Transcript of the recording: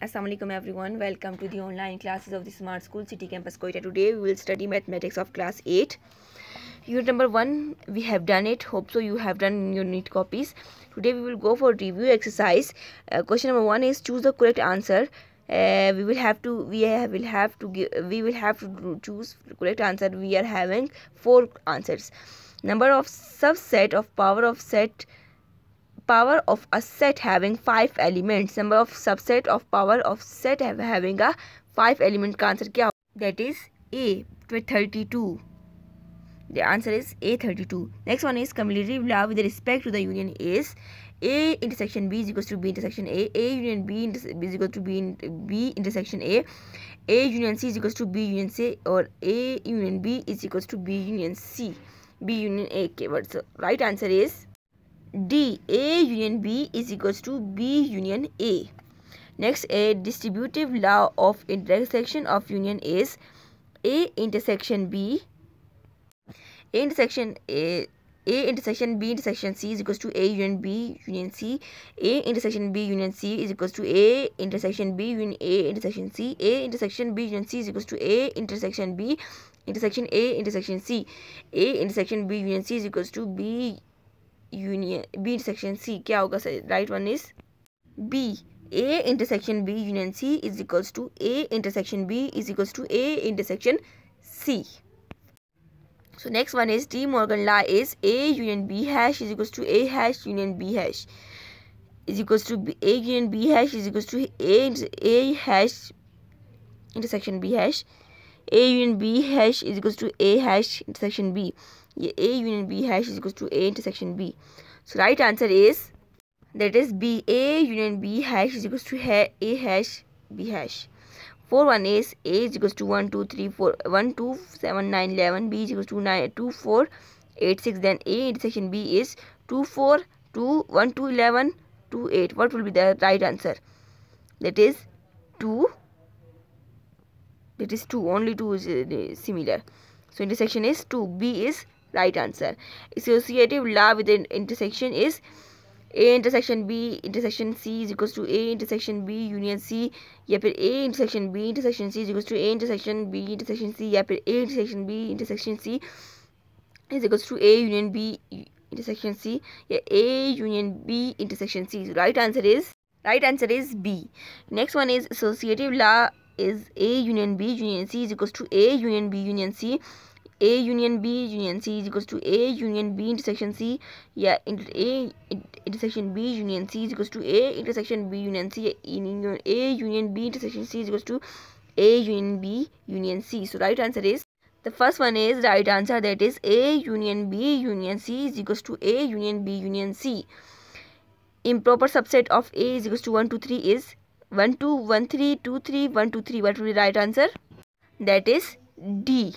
Assalamualaikum everyone, welcome to the online classes of the Smart School City Campus Quetta. Today we will study mathematics of class 8. Unit number 1 we have done it. Hope so you have done your neat copies. Today we will go for review exercise. Question number 1 is choose the correct answer. We will have to choose the correct answer. We are having 4 answers. Number of subset of power of a set having 5 elements. Number of subset of power of set having a 5 element का answer क्या? That is A 32. The answer is A 32. Next one is cumulative law with respect to the union is A intersection B is equals to B intersection A. A union B is equals to B intersection A. A union C is equals to B union C, or A union B is equals to B union C. B union A keywords. So right answer is D. A union B is equals to B union A. Next, a distributive law of intersection of union is A intersection B. A intersection B intersection C is equals to A union B union C. A intersection B union C is equals to A intersection B union A intersection C. A intersection B union C is equals to A intersection B intersection A intersection C. A intersection B union C is equals to B union B intersection C. क्या होगा sir? Right one is B. A intersection B union C is equals to A intersection B is equals to A intersection C. So next one is De Morgan law is A union B hash is equals to A hash union B hash is equals to A union B hash is equals to A hash intersection B hash. A union B hash is equals to A hash intersection B. A union B hash is equals to A intersection B. So right answer is that is B. A union B hash is equals to A hash B hash. 4 1 is A is equals to 1 2 3 4 1 2 7 9 11. B is equals to 9 2 4 8 6. Then A intersection B is 2 4 2 1 2 11 2 8. What will be the right answer? That is 2. That is 2. Only 2 is similar. So intersection is 2. B is right answer. Associative law with the intersection is A intersection B intersection C is equals to A intersection B union C, या फिर A intersection B intersection C is equals to A intersection B intersection C, या फिर A intersection B intersection C is equals to A union B intersection C, या A union B intersection C. Right answer is B. Next one is associative law is A union B union C is equals to A union B union C. A union B union C is equals to A union B intersection C, या A intersection B union C is equals to A intersection B union C. A union B intersection C is equals to A union B union C. So right answer is the first one is right answer, that is A union B union C is equals to A union B union C. Improper subset of A is equals to 1 2 3 is 1 2 1 3 2 3 1 2 3. What will be the right answer? That is D.